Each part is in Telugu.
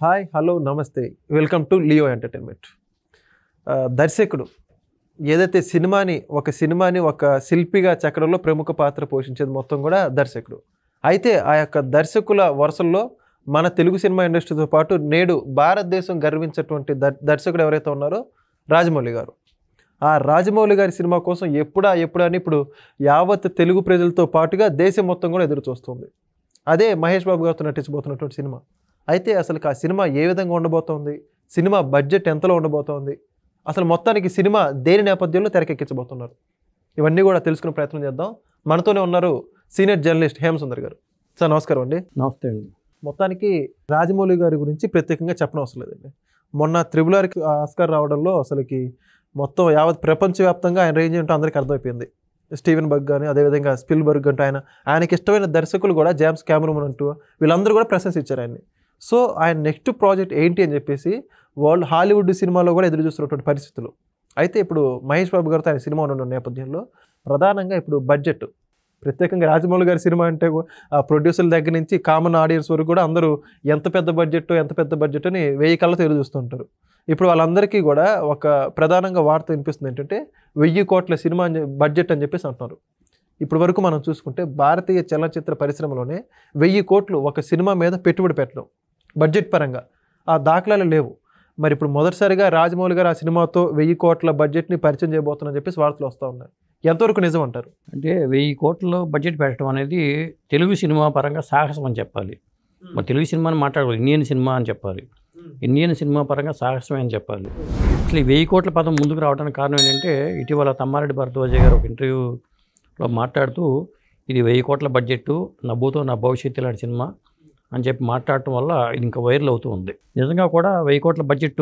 హాయ్ హలో నమస్తే వెల్కమ్ టు లియో ఎంటర్టైన్మెంట్. దర్శకుడు ఏదైతే సినిమాని ఒక శిల్పిగా చెక్కడంలో ప్రముఖ పాత్ర పోషించేది మొత్తం కూడా దర్శకుడు. అయితే ఆ యొక్క దర్శకుల వరుసల్లో మన తెలుగు సినిమా ఇండస్ట్రీతో పాటు నేడు భారతదేశం గర్వించేటువంటి దర్శకుడు ఎవరైతే ఉన్నారో రాజమౌళి గారు. ఆ రాజమౌళి గారి సినిమా కోసం ఎప్పుడా అని ఇప్పుడు యావత్ తెలుగు ప్రజలతో పాటుగా దేశం మొత్తం కూడా ఎదురు చూస్తుంది. అదే మహేష్ బాబు గారితో నటించబోతున్నటువంటి సినిమా. అయితే అసలు ఆ సినిమా ఏ విధంగా ఉండబోతోంది, సినిమా బడ్జెట్ ఎంతలో ఉండబోతోంది, అసలు మొత్తానికి సినిమా దేని నేపథ్యంలో తెరకెక్కించబోతున్నారు, ఇవన్నీ కూడా తెలుసుకునే ప్రయత్నం చేద్దాం. మనతోనే ఉన్నారు సీనియర్ జర్నలిస్ట్ హేమసుందర్ గారు. సార్ నమస్కారం అండి. నమస్తే అండి. మొత్తానికి రాజమౌళి గారి గురించి ప్రత్యేకంగా చెప్పనవసరం లేదండి. మొన్న త్రిబుల్ ఆస్కార్ రావడంలో అసలుకి మొత్తం యావత్ ప్రపంచవ్యాప్తంగా ఆయన రేంజ్ ఏంటో అందరికీ అర్థమైపోయింది. స్టీవెన్ బర్గ్ కానీ, అదేవిధంగా స్పిల్బర్గ్ అంటూ ఆయనకి ఇష్టమైన దర్శకులు కూడా జేమ్స్ కెమెరూన్ అంటూ వీళ్ళందరూ కూడా ప్రశంసించారు ఆయన్ని. సో ఆయన నెక్స్ట్ ప్రాజెక్ట్ ఏంటి అని చెప్పేసి హాలీవుడ్ సినిమాలో కూడా ఎదురు చూస్తున్నటువంటి పరిస్థితులు. అయితే ఇప్పుడు మహేష్ బాబు గారితో ఆయన సినిమా ఉన్న నేపథ్యంలో ప్రధానంగా ఇప్పుడు బడ్జెట్, ప్రత్యేకంగా రాజమౌళి గారి సినిమా అంటే ఆ ప్రొడ్యూసర్ల దగ్గర నుంచి కామన్ ఆడియన్స్ వరకు కూడా అందరూ ఎంత పెద్ద బడ్జెట్ అని 1000 కళ్ళతో ఎదురు చూస్తుంటారు. ఇప్పుడు వాళ్ళందరికీ కూడా ఒక ప్రధానంగా వార్త వినిపిస్తుంది ఏంటంటే 1000 కోట్ల సినిమా బడ్జెట్ అని చెప్పేసి అంటున్నారు. ఇప్పటి వరకు మనం చూసుకుంటే భారతీయ చలనచిత్ర పరిశ్రమలోనే 1000 కోట్లు ఒక సినిమా మీద పెట్టుబడి పెట్టడం బడ్జెట్ పరంగా ఆ దాఖలాలు లేవు. మరి ఇప్పుడు మొదటిసారిగా రాజమౌళి గారు ఆ సినిమాతో 1000 కోట్ల బడ్జెట్ని పరిచయం చేయబోతున్నారని చెప్పేసి వార్తలు వస్తూ ఉన్నాయి. ఎంతవరకు నిజం అంటారు? అంటే 1000 కోట్లు బడ్జెట్ పెట్టడం అనేది తెలుగు సినిమా పరంగా సాహసం అని చెప్పాలి. మరి తెలుగు సినిమాని మాట్లాడాలి, ఇండియన్ సినిమా అని చెప్పాలి. ఇండియన్ సినిమా పరంగా సాహసమే అని చెప్పాలి. అసలు ఈ 1000 కోట్ల పదం ముందుకు రావడానికి కారణం ఏంటంటే, ఇటీవల తమ్మారెడ్డి భరద్వాజ గారు ఒక ఇంటర్వ్యూలో మాట్లాడుతూ ఇది 1000 కోట్ల బడ్జెట్, నవ్వుతో నా భవిష్యత్తు లాంటి సినిమా అని చెప్పి మాట్లాడటం వల్ల ఇది ఇంకా వైరల్ అవుతూ ఉంది. నిజంగా కూడా 1000 కోట్ల బడ్జెట్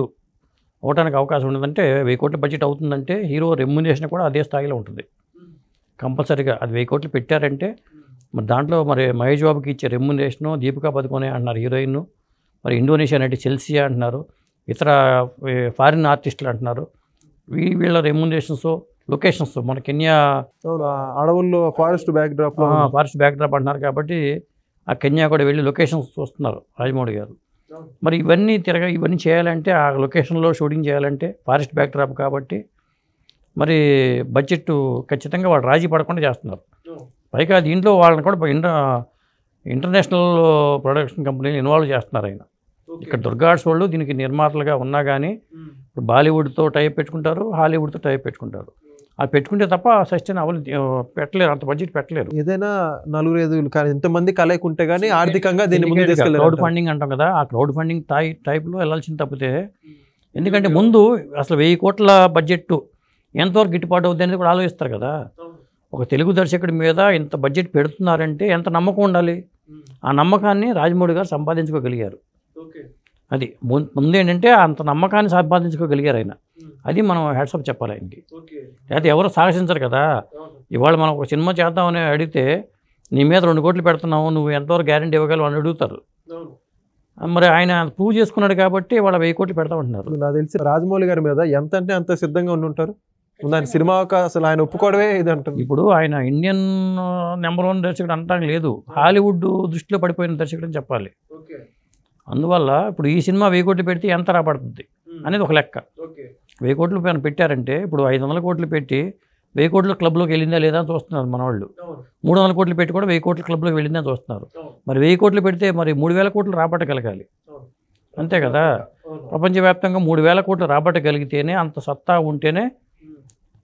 అవడానికి అవకాశం ఉండదంటే, 1000 కోట్ల బడ్జెట్ అవుతుందంటే హీరో రెమ్యునరేషన్ కూడా అదే స్థాయిలో ఉంటుంది కంపల్సరీగా. అది 1000 కోట్లు పెట్టారంటే మరి దాంట్లో మరి మహేష్ బాబుకి ఇచ్చే రెమ్యునరేషను, దీపికా పదుకొనే అంటున్నారు హీరోయిన్, మరి ఇండోనేషియా నటి చెల్సియా అంటున్నారు, ఇతర ఫారిన్ ఆర్టిస్టులు అంటున్నారు. వీళ్ళ రెమ్యునరేషన్స్, లొకేషన్స్ మన కెన్యా అడవుల్లో ఫారెస్ట్ బ్యాక్డ్రాప్ అంటున్నారు. కాబట్టి ఆ కెన్యా కూడా వెళ్ళి లొకేషన్స్ చూస్తున్నారు రాజమౌళి గారు. మరి ఇవన్నీ చేయాలంటే, ఆ లొకేషన్లో షూటింగ్ చేయాలంటే ఫారెస్ట్ బ్యాక్డ్రాప్ కాబట్టి మరి బడ్జెట్ ఖచ్చితంగా వాళ్ళు రాజీ పడకుండా చేస్తున్నారు. పైగా దీంట్లో వాళ్ళని కూడా ఇంటర్నేషనల్ ప్రొడక్షన్ కంపెనీలు ఇన్వాల్వ్ చేస్తున్నారు. ఆయన ఇక్కడ దుర్గాడ్స్ వాళ్ళు దీనికి నిర్మాతలుగా ఉన్నా కానీ ఇప్పుడు బాలీవుడ్తో టైప్ పెట్టుకుంటారు, హాలీవుడ్తో టైప్ పెట్టుకుంటారు. అది పెట్టుకుంటే తప్ప సస్టైన్ పెట్టలేరు, అంత బడ్జెట్ పెట్టలేరు. ఏదైనా 4-5 కానీ ఇంతమంది కలయికుంటే కానీ ఆర్థికంగా దీన్ని ముందు తీసుకెళ్ళారు. క్రౌడ్ ఫండింగ్ అంటాం కదా, ఆ క్రౌడ్ ఫండింగ్ టైప్లో వెళ్ళాల్సింది తప్పితే, ఎందుకంటే ముందు అసలు 1000 కోట్ల బడ్జెట్ ఎంతవరకు గిట్టుబాటు అవుతుంది అనేది కూడా ఆలోచిస్తారు కదా. ఒక తెలుగు దర్శకుడి మీద ఇంత బడ్జెట్ పెడుతున్నారంటే ఎంత నమ్మకం ఉండాలి. ఆ నమ్మకాన్ని రాజమౌళి గారు సంపాదించుకోగలిగారు. అది ముందేంటంటే అంత నమ్మకాన్ని సంపాదించుకోగలిగారు ఆయన. అది మనం హ్యాట్సాప్ చెప్పాలి ఆయనకి. అయితే ఎవరు సాహసించరు కదా. ఇవాళ మనం ఒక సినిమా చేద్దామని అడిగితే నీ మీద 2 కోట్లు పెడుతున్నావు, నువ్వు ఎంతవరకు గ్యారెంటీ ఇవ్వగలవు అని అడుగుతారు. మరి ఆయన ప్రూవ్ చేసుకున్నాడు కాబట్టి వాళ్ళ 1000 కోట్లు పెడతామంటున్నారు. నాకు తెలిసి రాజమౌళి గారి మీద ఎంత అంటే అంత సిద్ధంగా ఉంటారు. దాని సినిమా అసలు ఆయన ఒప్పుకోవడమే ఇది అంటారు. ఇప్పుడు ఆయన ఇండియన్ నెంబర్ 1 దర్శకుడు అంటానికి లేదు, హాలీవుడ్ దృష్టిలో పడిపోయిన దర్శకుడు అని చెప్పాలి. అందువల్ల ఇప్పుడు ఈ సినిమా 1000 కోట్లు పెడితే ఎంత రాబడుతుంది అనేది ఒక లెక్క. 1000 కోట్లు పైన పెట్టారంటే ఇప్పుడు 500 కోట్లు పెట్టి 1000 కోట్ల క్లబ్లోకి వెళ్ళిందా లేదా అని చూస్తున్నారు మన వాళ్ళు. 300 కోట్లు పెట్టి కూడా 1000 కోట్ల క్లబ్లోకి వెళ్ళిందని చూస్తున్నారు. మరి 1000 కోట్లు పెడితే మరి 3000 కోట్లు రాబట్టగలగాలి, అంతే కదా. ప్రపంచవ్యాప్తంగా 3000 కోట్లు రాబట్టగలిగితేనే, అంత సత్తా ఉంటేనే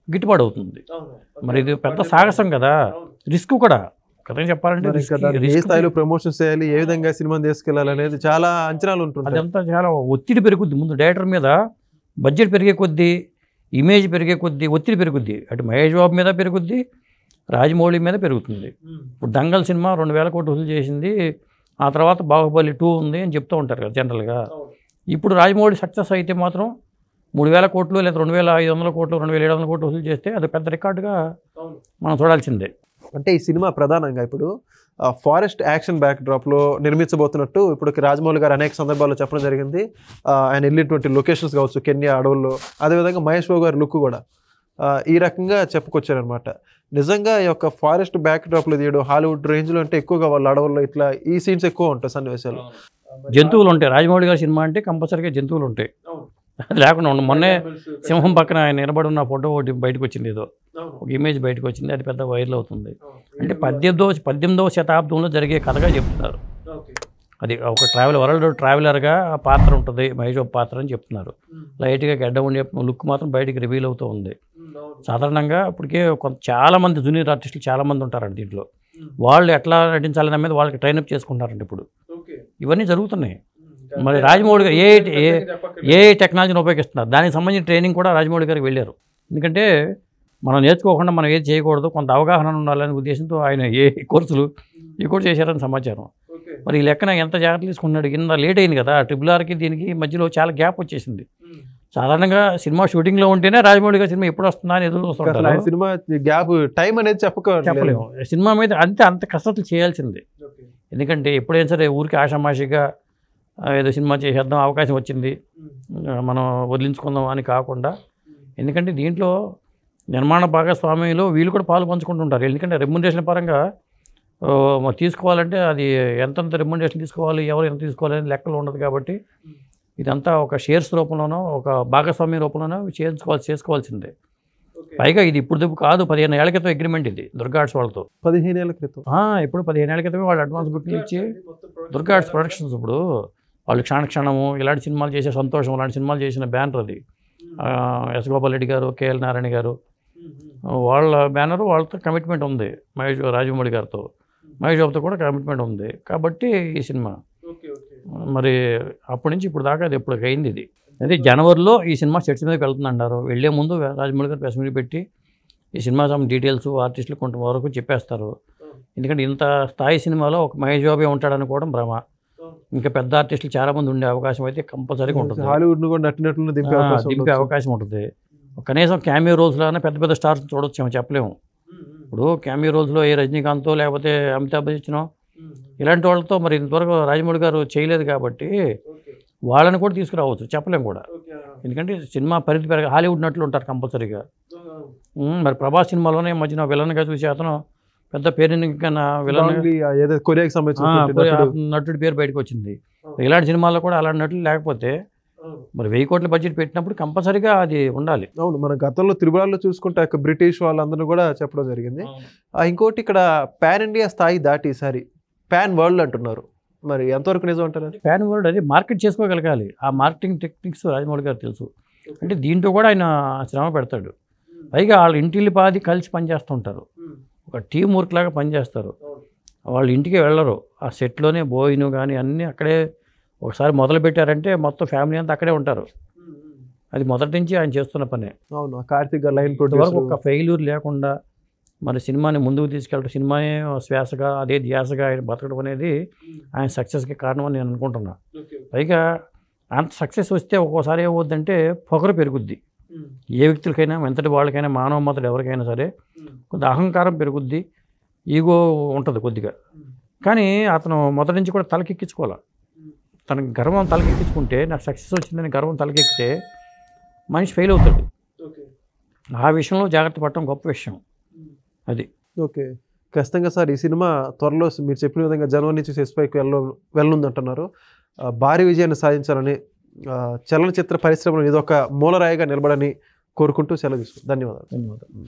గిట్టుబాటు అవుతుంది. మరి ఇది పెద్ద సాహసం కదా, రిస్క్ కూడా కదా చెప్పాలంటే. ఏ స్థాయిలో ప్రమోషన్స్ చేయాలి, ఏ విధంగా సినిమాని తీసుకెళ్ళాలి అనేది చాలా అంచనాలు ఉంటుంది. అదంతా చాలా ఒత్తిడి పెరుగుద్ది. ముందు డైరెక్టర్ మీద బడ్జెట్ పెరిగే కొద్దీ, ఇమేజ్ పెరిగే కొద్దీ ఒత్తిడి పెరుగుద్ది. అటు మహేష్ బాబు మీద పెరుగుద్ది, రాజమౌళి మీద పెరుగుతుంది. ఇప్పుడు దంగల్ సినిమా 2000 కోట్లు వసూలు చేసింది, ఆ తర్వాత బాహుబలి 2 ఉంది అని చెప్తూ ఉంటారు కదా జనరల్గా. ఇప్పుడు రాజమౌళి సక్సెస్ అయితే మాత్రం 3000 కోట్లు లేదా 2500 కోట్లు, 2700 కోట్లు వసూలు చేస్తే అది పెద్ద రికార్డుగా మనం చూడాల్సిందే. అంటే ఈ సినిమా ప్రధానంగా ఇప్పుడు ఫారెస్ట్ యాక్షన్ బ్యాక్డ్రాప్లో నిర్మించబోతున్నట్టు ఇప్పుడు రాజమౌళి గారు అనేక సందర్భాల్లో చెప్పడం జరిగింది. ఆయన వెళ్ళినటువంటి లొకేషన్స్ కావచ్చు, కెన్యా అడవుల్లో, అదేవిధంగా మహేష్ బాబు గారి లుక్ కూడా ఈ రకంగా చెప్పుకొచ్చారనమాట. నిజంగా ఈ యొక్క ఫారెస్ట్ బ్యాక్డ్రాప్లో తీయడం హాలీవుడ్ రేంజ్లో అంటే ఎక్కువగా వాళ్ళ అడవుల్లో ఇట్లా ఈ సీన్స్ ఎక్కువ ఉంటాయి సన్నివేశాలు. జంతువులు ఉంటాయి. రాజమౌళి గారి సినిమా అంటే కంపల్సరీగా జంతువులు ఉంటాయి. అది లేకుండా ఉండదు. మొన్నే సింహం పక్కన ఆయన నిలబడి ఉన్న ఫోటో ఒకటి బయటకు వచ్చింది, ఏదో ఒక ఇమేజ్ బయటకు వచ్చింది, అది పెద్ద వైరల్ అవుతుంది. అంటే 18వ శతాబ్దంలో జరిగే కథగా చెప్తున్నారు. అది ఒక వరల్డ్ ట్రావెలర్గా ఆ పాత్ర ఉంటుంది, మహేష్ బాబు పాత్ర అని చెప్తున్నారు. లైట్గా గడ్డ ఉండే లుక్ మాత్రం బయటికి రివీల్ అవుతూ ఉంది. సాధారణంగా ఇప్పటికే చాలామంది జూనియర్ ఆర్టిస్టులు చాలామంది ఉంటారండి దీంట్లో. వాళ్ళు ఎట్లా నటించాలనే మీద వాళ్ళకి ట్రైనప్ చేసుకుంటారండి ఇప్పుడు. ఇవన్నీ జరుగుతున్నాయి. మరి రాజమౌళి గారు ఏ టెక్నాలజీని ఉపయోగిస్తున్నారు, దానికి సంబంధించిన ట్రైనింగ్ కూడా రాజమౌళి గారికి వెళ్ళారు. ఎందుకంటే మనం నేర్చుకోకుండా మనం ఏది చేయకూడదు, కొంత అవగాహన ఉండాలనే ఉద్దేశంతో ఆయన ఈ కోర్సు చేశారని సమాచారం. మరి ఈ లెక్కన ఎంత జాగ్రత్తలు తీసుకున్నాడు. ఇంత లేట్ అయింది కదా, RRRకి దీనికి మధ్యలో చాలా గ్యాప్ వచ్చేసింది. సాధారణంగా సినిమా షూటింగ్లో ఉంటేనే రాజమౌళి గారి సినిమా ఎప్పుడు వస్తుందా అని ఎదురు చూస్తుంటారు. సినిమా గ్యాప్ టైం అనేది చెప్పలేము. సినిమా మీద అంత కసరత్తులు చేయాల్సిందే. ఎందుకంటే ఎప్పుడైనా సరే ఊరికి ఆషామాషిగా ఏదో సినిమా చేసేద్దాం, అవకాశం వచ్చింది మనం వదిలించుకుందాం అని కాకుండా, ఎందుకంటే దీంట్లో నిర్మాణ భాగస్వామ్యంలో వీళ్ళు కూడా పాలు పంచుకుంటుంటారు. ఎందుకంటే రెమ్యునరేషన్ పరంగా తీసుకోవాలంటే అది ఎంతంత రెమ్యునరేషన్ తీసుకోవాలి, ఎవరు ఎంత తీసుకోవాలి అనేది లెక్కలు ఉండదు. కాబట్టి ఇదంతా ఒక షేర్స్ రూపంలోనో ఒక భాగస్వామ్య రూపంలోనో చేసుకోవాల్సిందే. పైగా ఇది ఇప్పుడు కాదు, 15 ఏళ్ల క్రితం అగ్రిమెంట్ ఇది దుర్గా ఆర్ట్స్ వాళ్ళతో. 15 ఏళ్ల క్రితం? ఇప్పుడు 15 ఏళ్ల క్రితమే వాళ్ళు అడ్వాన్స్ బుకింగ్ ఇచ్చి దుర్గా ఆర్ట్స్ ప్రొడక్షన్స్ ఇప్పుడు వాళ్ళు క్షణము ఇలాంటి సినిమాలు చేసే సంతోషం ఇలాంటి సినిమాలు చేసిన బ్యానర్ అది. ఎస్ గోపాల్ రెడ్డి గారు, కేఎల్ నారాయణ గారు వాళ్ళ బ్యానరు, వాళ్ళతో కమిట్మెంట్ ఉంది. రాజమౌళి గారితో మహేష్ బాబుతో కూడా కమిట్మెంట్ ఉంది. కాబట్టి ఈ సినిమా మరి అప్పటి నుంచి ఇప్పుడు దాకా అది ఎప్పుడు అయింది. ఇది అదే జనవరిలో ఈ సినిమా సెట్స్ మీదకి వెళ్తుందంటారు. వెళ్ళే ముందు రాజమౌళి గారు ప్రెస్ మీట్ పెట్టి ఈ సినిమా డీటెయిల్స్ ఆర్టిస్టులు కొంతవరకు చెప్పేస్తారు. ఎందుకంటే ఇంత స్థాయి సినిమాలో ఒక మహేష్ బాబే ఉంటాడనుకోవడం భ్రమ. ఇంకా పెద్ద ఆర్టిస్టులు చాలామంది ఉండే అవకాశం అయితే కంపల్సరీగా ఉంటుంది. హాలీవుడ్ను కూడా నటినట్లు దింపే అవకాశం ఉంటుంది. కనీసం క్యామియో రోల్స్లోనే పెద్ద స్టార్స్ చూడొచ్చాము, చెప్పలేము. ఇప్పుడు క్యామియో రోల్స్లో ఏ రజనీకాంతో లేకపోతే అమితాబ్ బచ్చనో ఇలాంటి వాళ్ళతో మరి ఇంతవరకు రాజమౌళి గారు చేయలేదు. కాబట్టి వాళ్ళని కూడా తీసుకురావచ్చు, చెప్పలేము కూడా. ఎందుకంటే సినిమా పరిధి పెరగ హాలీవుడ్ నటులు ఉంటారు కంపల్సరీగా. మరి ప్రభాస్ సినిమాలోనే మధ్యన విలన్గా చూసి అతను పెద్ద పేరు కొరియాకి సంబంధించిన నటుడి పేరు బయటకు వచ్చింది. ఇలాంటి సినిమాల్లో కూడా అలాంటి నటులు లేకపోతే మరి 1000 కోట్ల బడ్జెట్ పెట్టినప్పుడు కంపల్సరీగా అది ఉండాలి. అవును, మన గతంలో త్రిపురాల్లో చూసుకుంటే బ్రిటిష్ వాళ్ళందరూ కూడా చెప్పడం జరిగింది. ఇంకోటి ఇక్కడ పాన్ ఇండియా స్థాయి దాటి ఈసారి పాన్ వరల్డ్ అంటున్నారు. మరి ఎంతవరకు నిజం అంటారు? అది పాన్ వరల్డ్ అది మార్కెట్ చేసుకోగలగాలి. ఆ మార్కెటింగ్ టెక్నిక్స్ రాజమౌళి గారు తెలుసు. అంటే దీంట్లో కూడా ఆయన శ్రమ పెడతాడు. పైగా వాళ్ళ ఇంటిల్లి పాది కలిసి పనిచేస్తుంటారు, ఒక టీం వర్క్ లాగా పనిచేస్తారు. వాళ్ళు ఇంటికి వెళ్ళరు, ఆ సెట్లోనే భోజనం కానీ అన్నీ అక్కడే. ఒకసారి మొదలు పెట్టారంటే మొత్తం ఫ్యామిలీ అంతా అక్కడే ఉంటారు. అది మొదటి నుంచి ఆయన చేస్తున్న పనే. అవును, కార్తీక్ గారు లైన్ వరకు ఒక ఫెయిల్యూర్ లేకుండా మరి సినిమాని ముందుకు తీసుకెళ్ళడం, సినిమానే శ్వాసగా అదే ధ్యాసగా ఆయన బతకడం అనేది ఆయన సక్సెస్కి కారణం అని నేను అనుకుంటున్నా. పైగా అంత సక్సెస్ వస్తే ఒక్కోసారి ఏమవుద్దంటే పొగరు పెరుగుద్ది. ఏ వ్యక్తులకైనా ఎంతటి వాళ్ళకైనా మానవ మాత్రం ఎవరికైనా సరే కొంత అహంకారం పెరుగుద్ది, ఈగో ఉంటుంది కొద్దిగా. కానీ అతను మొదటి నుంచి కూడా తలకెక్కించుకోవాలి. తన గర్వం తలకెక్కించుకుంటే నాకు సక్సెస్ వచ్చిందని గర్వం తలకెక్కితే మనిషి ఫెయిల్ అవుతాడు. ఆ విషయంలో జాగ్రత్త పడటం గొప్ప విషయం అది. ఓకే, ఖచ్చితంగా సార్. ఈ సినిమా త్వరలో మీరు చెప్పిన విధంగా జనవరి నుంచి సెట్స్పైకి వెళ్ళనుందంటున్నారు. భారీ విజయాన్ని సాధించాలని, చలనచిత్ర పరిశ్రమలో ఇదొక మూలరాయిగా నిలబడని కోరుకుంటూ సెలవు తీసుకుంటాం. ధన్యవాదాలు.